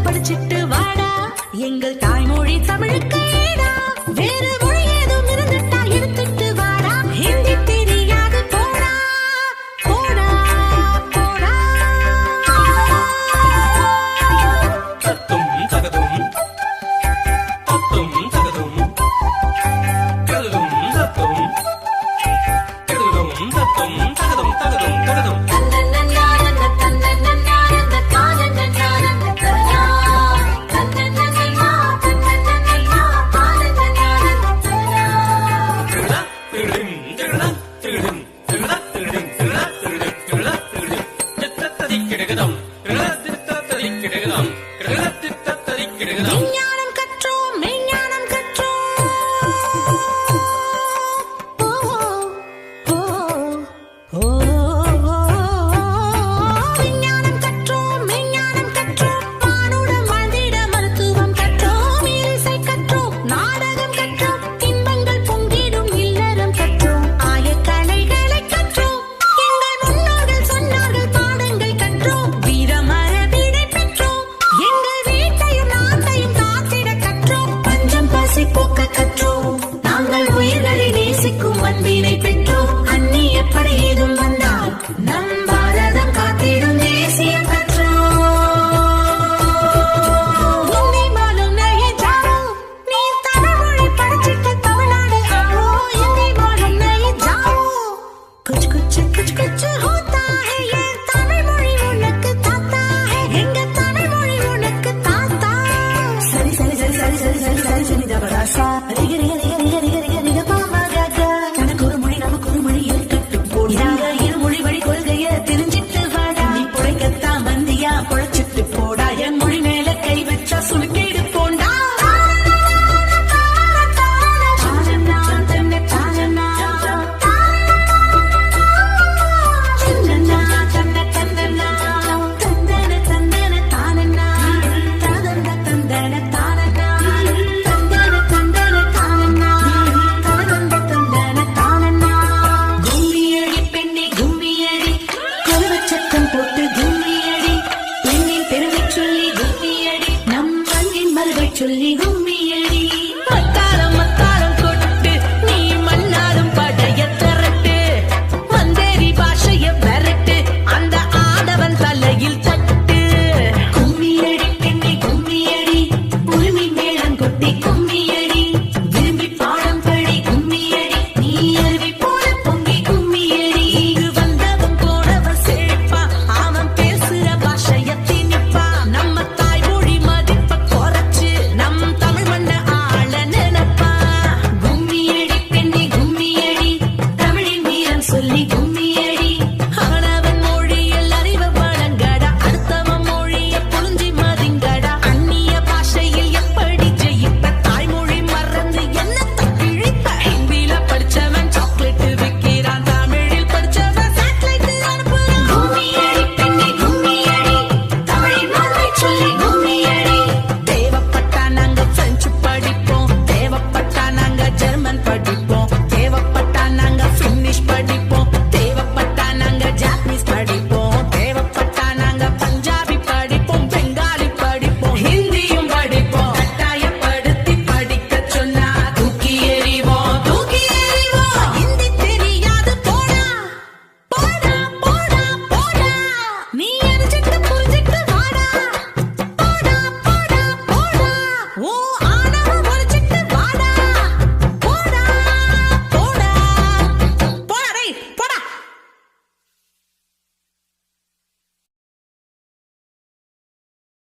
படிச்சிட்டு வாடா எங்கள் தாய்மொழி தமிழுக்கு ஈடா. வேறு மொழி ஏதும் இருந்துட்டா எடுத்துட்டு வாடா. ஹிந்தி தெரியாது போடா போடா போடா. தத்தும் தகதும் தத்தும் தகதும் கதும் தத்தும் கதும் தத்தும் தகதும் தகதும் தகதும். விஞ்ஞானம் கற்றோம் மெய்ஞானம் கற்றோம். ஓ ஓ ஓ விஞ்ஞானம் கற்றோம் மெய்ஞானம் கற்றோம். வானுடன் வாழ்ந்திட மருத்துவம் கற்றோம். இசை கற்றோம் நாடகம் கற்றோம். இன்பங்கள் பொங்கிடும் இல்லறம் கற்றோம். ஆயக்கலைகளை கற்றோம். எங்கள் முன்னோர்கள் சொன்னார்கள் பாடங்கள் கற்றோம். வீரமரபினை பெற்றோம். எங்கள் வீட்டையும் நாட்டையும் காத்திட கற்றோம். பஞ்சம் பசி போக்க கற்றோம். நாங்கள் உயிர்களை நேசிக்கும் அன்பினை பெற்றோம். அந்நிய படை ஏதும் வந்தால் நம் பாரதம் காத்திடும் தேசியம் கற்றோம். ஹிந்தி மாலும் நஹி ஜானோ. நீ தமிழ்மொழி படிச்சிட்டு தமிழ்நாடு ஆளோ. ஹிந்தி மாலும் நஹி ஜானோ. कुछ कुछ कुछ कुछ होता है ये தமிழ்மொழி உனக்கு தாத்தா है. எங்க தமிழ்மொழி உனக்கு தாத்தா. சரி சரி சரி சரி சரி சரி சரி சரி தபராசா. ரிக ரிக ரிக ரிக ரிக ரிக ரிக பாமா காக்கா. எனக்கு ஒரு மொழி நமக்கு ஒரு மொழி இருக்கட்டும் போடா. இருமொழி வழி கொள்கைய தெரிஞ்சிட்டு வாடா. நீ புழைக்கத்தான் வந்தியா புழைச்சிட்டு போடா. என் மொழி மேல கை வச்சா சுலுக்கிடு போண்டா. கும்மியடி பெண்ணே கும்மியடி. கொலுவச்சத்தம் போட்டு கும்மியடி. பெண்ணின் பெருமை சொல்லி கும்மியடி. நம் மண்ணின் மரபை சொல்லி கும்மியடி.